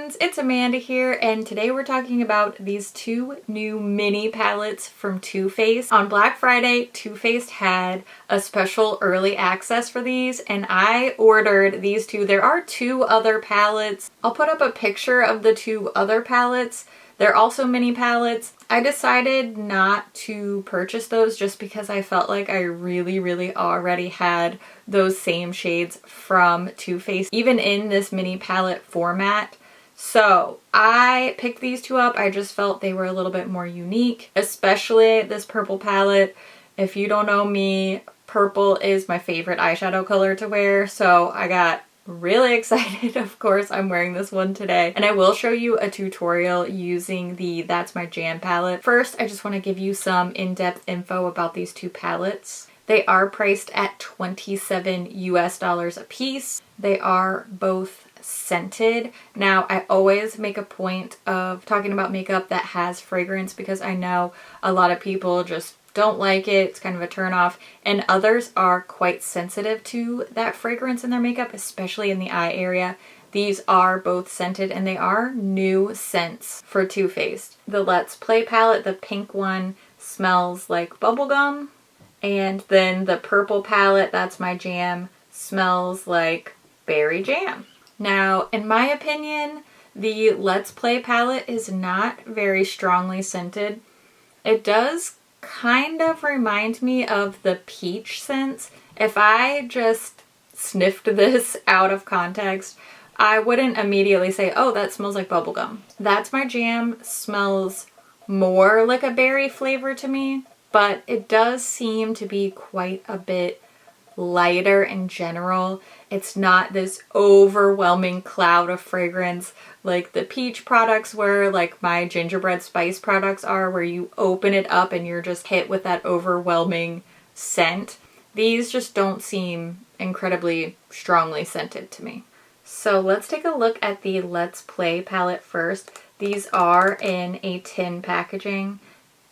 friends, it's Amanda here, and today we're talking about these two new mini palettes from Too Faced. On Black Friday, Too Faced had a special early access for these, and I ordered these two. There are two other palettes. I'll put up a picture of the two other palettes. They're also mini palettes. I decided not to purchase those just because I felt like I really already had those same shades from Too Faced, even in this mini palette format. So I picked these two up. I just felt they were a little bit more unique, especially this purple palette. If you don't know me, purple is my favorite eyeshadow color to wear, so I got really excited. Of course, I'm wearing this one today, and I will show you a tutorial using the That's My Jam palette. First, I just want to give you some in-depth info about these two palettes. They are priced at $27 US a piece. They are both scented. Now, I always make a point of talking about makeup that has fragrance because I know a lot of people just don't like it. It's kind of a turnoff, and others are quite sensitive to that fragrance in their makeup, especially in the eye area. These are both scented, and they are new scents for Too Faced. The Let's Play palette, the pink one, smells like bubblegum, and then the purple palette, That's My Jam, smells like berry jam. Now, in my opinion, the Let's Play palette is not very strongly scented. It does kind of remind me of the peach scents. If I just sniffed this out of context, I wouldn't immediately say, oh, that smells like bubblegum. That's My Jam smells more like a berry flavor to me, but it does seem to be quite a bit lighter in general. It's not this overwhelming cloud of fragrance like the peach products were, like my gingerbread spice products are, where you open it up and you're just hit with that overwhelming scent. These just don't seem incredibly strongly scented to me. So let's take a look at the Let's Play palette first. These are in a tin packaging,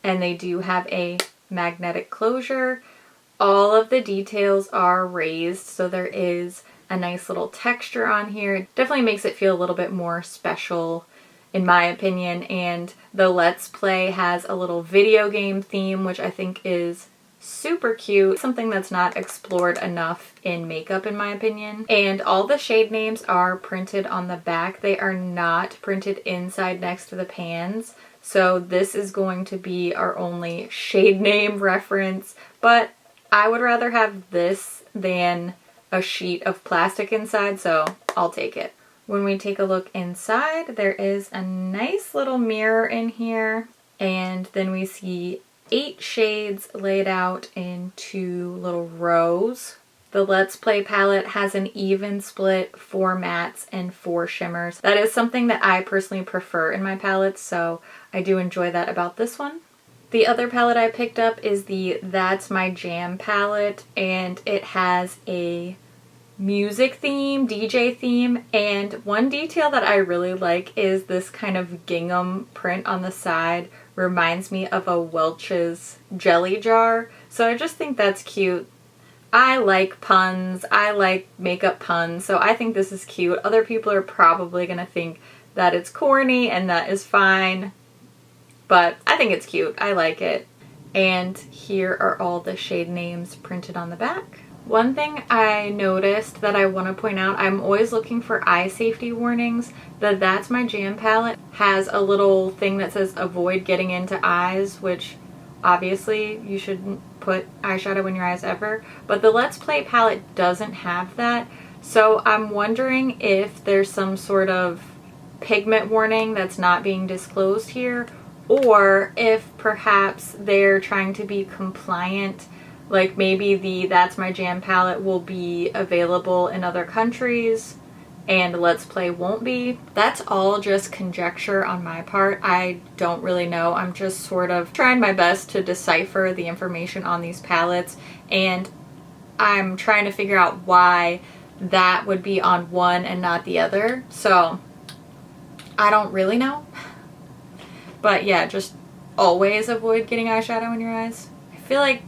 and they do have a magnetic closure. All of the details are raised, so there is a nice little texture on here. It definitely makes it feel a little bit more special in my opinion, and the Let's Play has a little video game theme, which I think is super cute. Something that's not explored enough in makeup in my opinion. And all the shade names are printed on the back. They are not printed inside next to the pans. So this is going to be our only shade name reference, but I would rather have this than a sheet of plastic inside, so I'll take it. When we take a look inside, there is a nice little mirror in here, and then we see 8 shades laid out in 2 little rows. The Let's Play palette has an even split, 4 mattes and 4 shimmers. That is something that I personally prefer in my palettes, so I do enjoy that about this one. The other palette I picked up is the That's My Jam palette, and it has a music theme, DJ theme, and one detail that I really like is this kind of gingham print on the side. Reminds me of a Welch's jelly jar, so I just think that's cute. I like puns, I like makeup puns, so I think this is cute. Other people are probably gonna think that it's corny, and that is fine. But I think it's cute. I like it. And here are all the shade names printed on the back. One thing I noticed that I want to point out, I'm always looking for eye safety warnings. The That's My Jam palette has a little thing that says avoid getting into eyes, which obviously you shouldn't put eyeshadow in your eyes ever. But the Let's Play palette doesn't have that. So I'm wondering if there's some sort of pigment warning that's not being disclosed here, or if perhaps they're trying to be compliant, like maybe the That's My Jam palette will be available in other countries and Let's Play won't be. That's all just conjecture on my part. I don't really know. I'm just sort of trying my best to decipher the information on these palettes, and I'm trying to figure out why that would be on one and not the other. So I don't really know. But yeah, just always avoid getting eyeshadow in your eyes. I feel like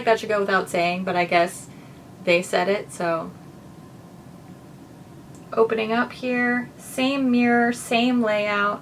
that should go without saying, but I guess they said it, so Opening up here, same mirror, same layout,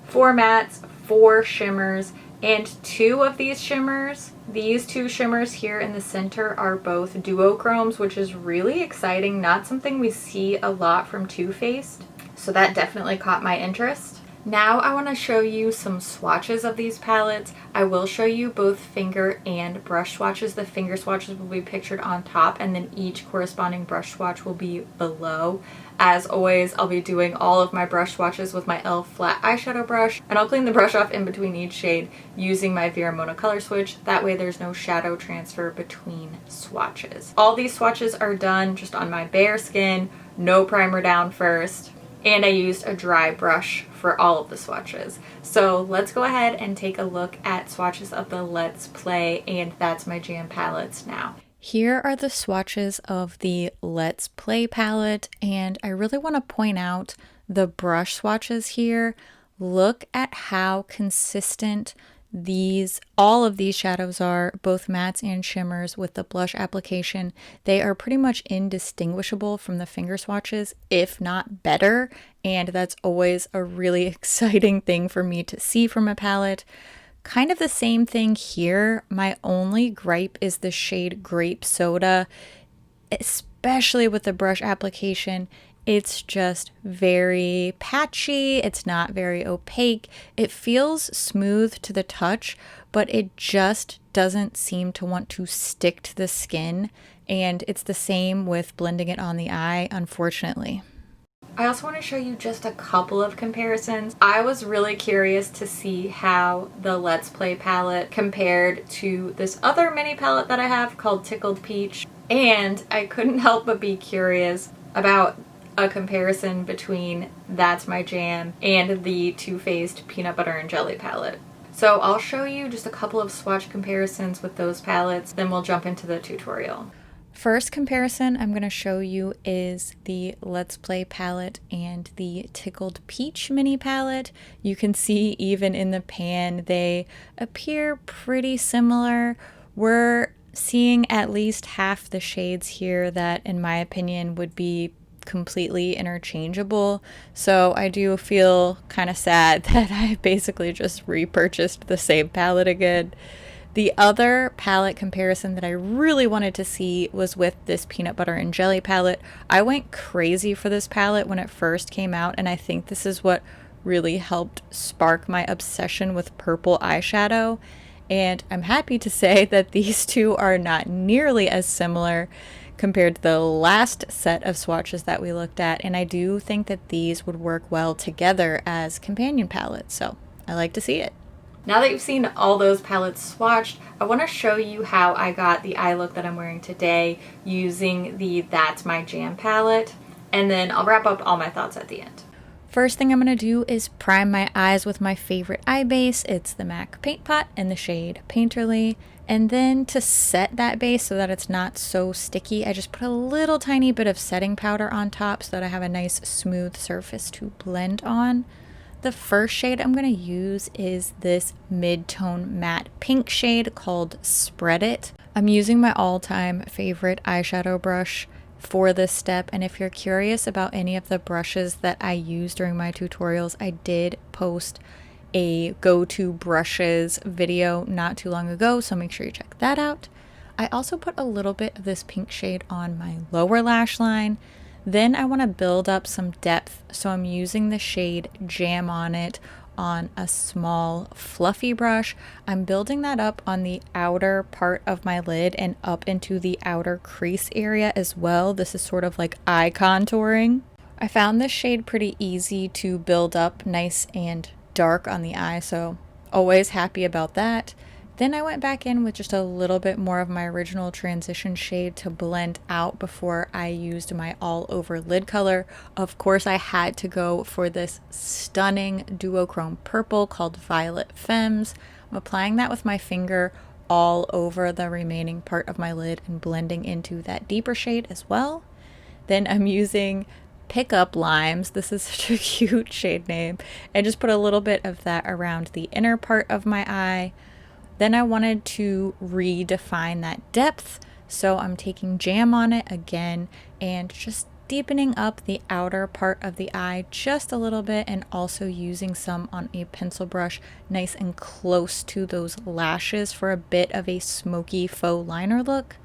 4 mattes, 4 shimmers, and 2 of these shimmers, these 2 shimmers here in the center are both duochromes, which is really exciting, not something we see a lot from Too Faced. So that definitely caught my interest. Now I want to show you some swatches of these palettes. I will show you both finger and brush swatches. The finger swatches will be pictured on top and then each corresponding brush swatch will be below. As always, I'll be doing all of my brush swatches with my e.l.f. flat eyeshadow brush, and I'll clean the brush off in between each shade using my Veramona color switch. That way there's no shadow transfer between swatches. All these swatches are done just on my bare skin, no primer down first. And I used a dry brush for all of the swatches. So let's go ahead and take a look at swatches of the Let's Play and That's My Jam palettes now. Here are the swatches of the Let's Play palette, and I really want to point out the brush swatches here. Look at how consistent all of these shadows are, both mattes and shimmers with the blush application. They are pretty much indistinguishable from the finger swatches, if not better, and that's always a really exciting thing for me to see from a palette. Kind of the same thing here. My only gripe is the shade Grape Soda, especially with the brush application. It's just very patchy, it's not very opaque, it feels smooth to the touch, but it just doesn't seem to want to stick to the skin, and it's the same with blending it on the eye, unfortunately. I also want to show you just a couple of comparisons. I was really curious to see how the Let's Play palette compared to this other mini palette that I have called Tickled Peach, and I couldn't help but be curious about a comparison between That's My Jam and the Too Faced Peanut Butter and Jelly palette. So I'll show you just a couple of swatch comparisons with those palettes, then we'll jump into the tutorial. First comparison I'm going to show you is the Let's Play palette and the Tickled Peach mini palette. You can see even in the pan they appear pretty similar. We're seeing at least half the shades here that in my opinion would be completely interchangeable, so I do feel kind of sad that I basically just repurchased the same palette again. The other palette comparison that I really wanted to see was with this Peanut Butter and Jelly palette. I went crazy for this palette when it first came out, and I think this is what really helped spark my obsession with purple eyeshadow. And I'm happy to say that these two are not nearly as similar compared to the last set of swatches that we looked at, and I do think that these would work well together as companion palettes, so I like to see it. Now that you've seen all those palettes swatched, I want to show you how I got the eye look that I'm wearing today using the That's My Jam palette, and then I'll wrap up all my thoughts at the end. First thing I'm going to do is prime my eyes with my favorite eye base. It's the MAC Paint Pot in the shade Painterly. And then to set that base so that it's not so sticky, I just put a little tiny bit of setting powder on top so that I have a nice smooth surface to blend on. The first shade I'm going to use is this mid-tone matte pink shade called Spread It. I'm using my all-time favorite eyeshadow brush for this step, and if you're curious about any of the brushes that I use during my tutorials, I did post a go-to brushes video not too long ago, so make sure you check that out. I also put a little bit of this pink shade on my lower lash line. Then I want to build up some depth, so I'm using the shade Jam On It on a small fluffy brush. I'm building that up on the outer part of my lid and up into the outer crease area as well. This is sort of like eye contouring. I found this shade pretty easy to build up nice and dark on the eye, so always happy about that. Then I went back in with just a little bit more of my original transition shade to blend out before I used my all over lid color. Of course, I had to go for this stunning duochrome purple called Violet Femmes. I'm applying that with my finger all over the remaining part of my lid and blending into that deeper shade as well. Then I'm using Pickup Limes, this is such a cute shade name, and just put a little bit of that around the inner part of my eye. Then I wanted to redefine that depth, so I'm taking Jam On It again and just deepening up the outer part of the eye just a little bit and also using some on a pencil brush nice and close to those lashes for a bit of a smoky faux liner look.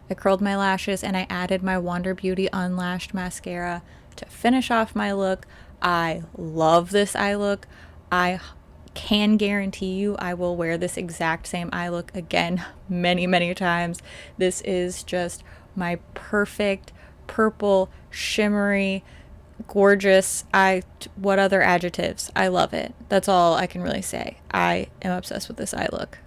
I curled my lashes and I added my Wander Beauty Unlashed mascara to finish off my look. I love this eye look. I can guarantee you I will wear this exact same eye look again many, many times. This is just my perfect purple, shimmery, gorgeous what other adjectives? I love it. That's all I can really say. I am obsessed with this eye look.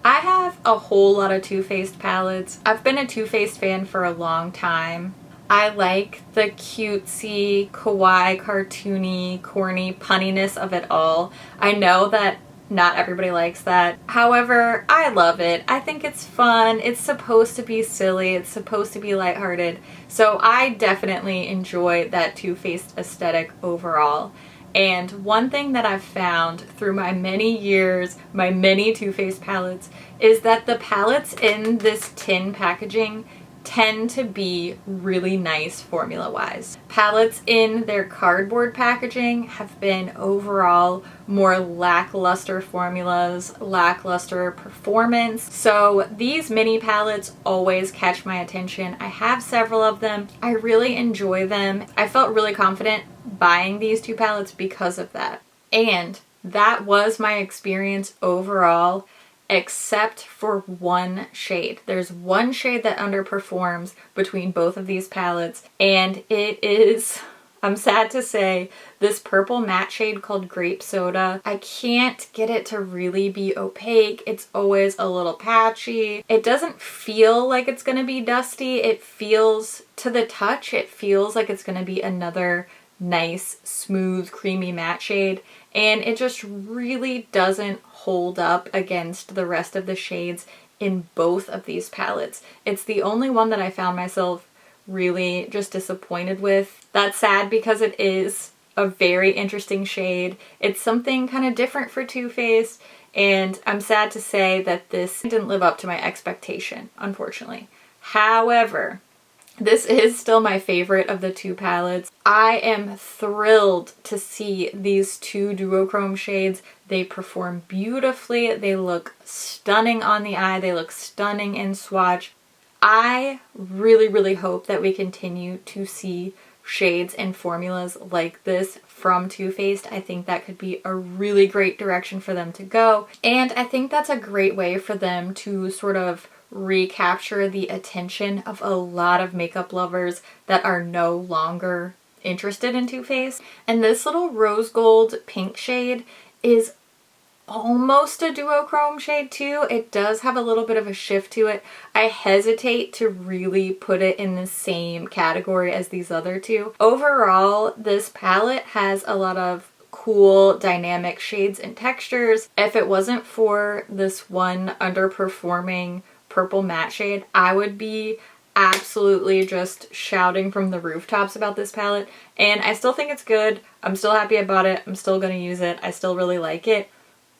I have a whole lot of Too Faced palettes. I've been a Too Faced fan for a long time. I like the cutesy, kawaii, cartoony, corny punniness of it all. I know that not everybody likes that. However, I love it. I think it's fun. It's supposed to be silly. It's supposed to be lighthearted. So I definitely enjoy that Too Faced aesthetic overall. And one thing that I've found through my many years, my many Too Faced palettes, is that the palettes in this tin packaging tend to be really nice formula-wise. Palettes in their cardboard packaging have been overall more lackluster formulas, lackluster performance. So these mini palettes always catch my attention. I have several of them. I really enjoy them. I felt really confident buying these two palettes because of that. And that was my experience overall, except for one shade. There's one shade that underperforms between both of these palettes, and it is, I'm sad to say, this purple matte shade called Grape Soda. I can't get it to really be opaque. It's always a little patchy. It doesn't feel like it's gonna be dusty. It feels, to the touch, it feels like it's gonna be another nice, smooth, creamy matte shade, and it just really doesn't hold up against the rest of the shades in both of these palettes. It's the only one that I found myself really just disappointed with. That's sad because it is a very interesting shade. It's something kind of different for Too Faced, and I'm sad to say that this didn't live up to my expectation, unfortunately. However, this is still my favorite of the two palettes. I am thrilled to see these two duochrome shades. They perform beautifully. They look stunning on the eye. They look stunning in swatch. I really, really hope that we continue to see shades and formulas like this from Too Faced. I think that could be a really great direction for them to go. And I think that's a great way for them to sort of recapture the attention of a lot of makeup lovers that are no longer interested in Too Faced. And this little rose gold pink shade is almost a duochrome shade too. It does have a little bit of a shift to it. I hesitate to really put it in the same category as these other two. Overall, this palette has a lot of cool dynamic shades and textures. If it wasn't for this one underperforming purple matte shade, I would be absolutely just shouting from the rooftops about this palette. And I still think it's good. I'm still happy I bought it. I'm still gonna use it. I still really like it.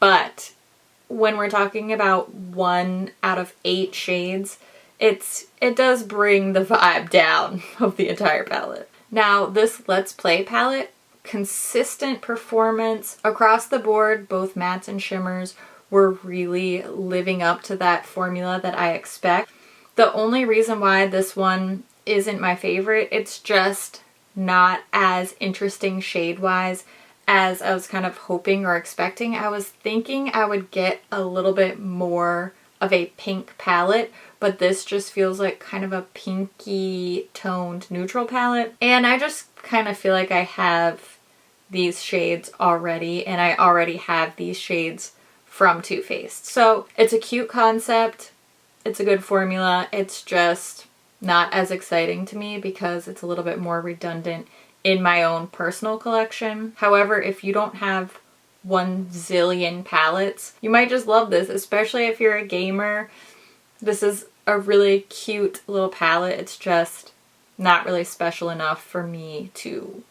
But when we're talking about 1 out of 8 shades, it does bring the vibe down of the entire palette. Now, this Let's Play palette, consistent performance across the board, both mattes and shimmers were really living up to that formula that I expect. The only reason why this one isn't my favorite, it's just not as interesting shade-wise as I was kind of hoping or expecting. I was thinking I would get a little bit more of a pink palette, but this just feels like kind of a pinky toned neutral palette. And I just kind of feel like I have these shades already, and I already have these shades from Too Faced. So it's a cute concept. It's a good formula. It's just not as exciting to me because it's a little bit more redundant in my own personal collection. However, if you don't have 1 zillion palettes, you might just love this, especially if you're a gamer. This is a really cute little palette. It's just not really special enough for me to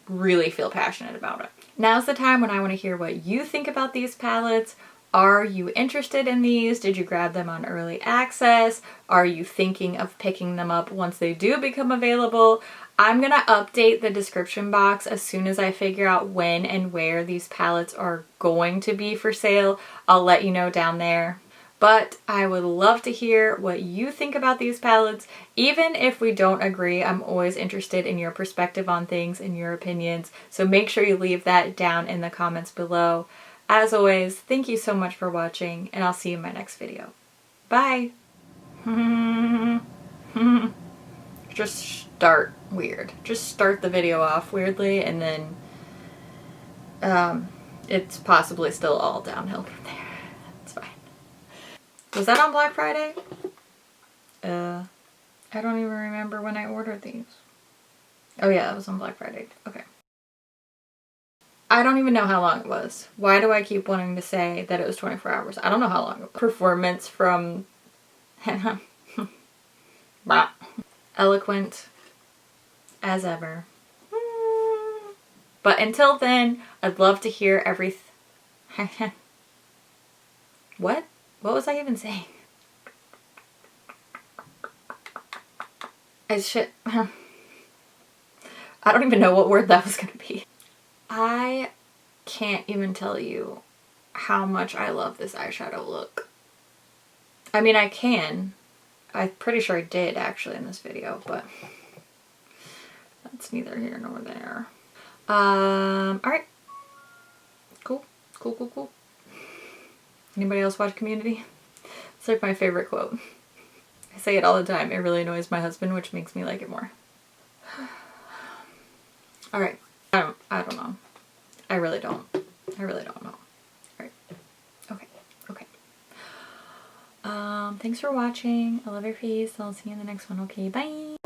really feel passionate about it. Now's the time when I want to hear what you think about these palettes. Are you interested in these? Did you grab them on early access? Are you thinking of picking them up once they do become available? I'm gonna update the description box as soon as I figure out when and where these palettes are going to be for sale. I'll let you know down there. But I would love to hear what you think about these palettes. Even if we don't agree, I'm always interested in your perspective on things and your opinions. So make sure you leave that down in the comments below. As always, thank you so much for watching, and I'll see you in my next video. Bye! Just start weird. Just start the video off weirdly, and then it's possibly still all downhill from there. It's fine. Was that on Black Friday? I don't even remember when I ordered these. Oh yeah, that was on Black Friday. Okay. I don't even know how long it was. Why do I keep wanting to say that it was 24 hours? I don't know how long it was. Performance from eloquent as ever. But until then, I'd love to hear everything. What? What was I even saying? I don't even know what word that was gonna be. I can't even tell you how much I love this eyeshadow look. I mean, I can. I'm pretty sure I did actually in this video, but that's neither here nor there. Alright. Cool. Cool, cool, cool. Anybody else watch Community? It's like my favorite quote. I say it all the time. It really annoys my husband, which makes me like it more. Alright. I don't know. I really don't. I really don't know. Alright. Okay. Okay. Thanks for watching. I love your face. I'll see you in the next one. Okay, bye!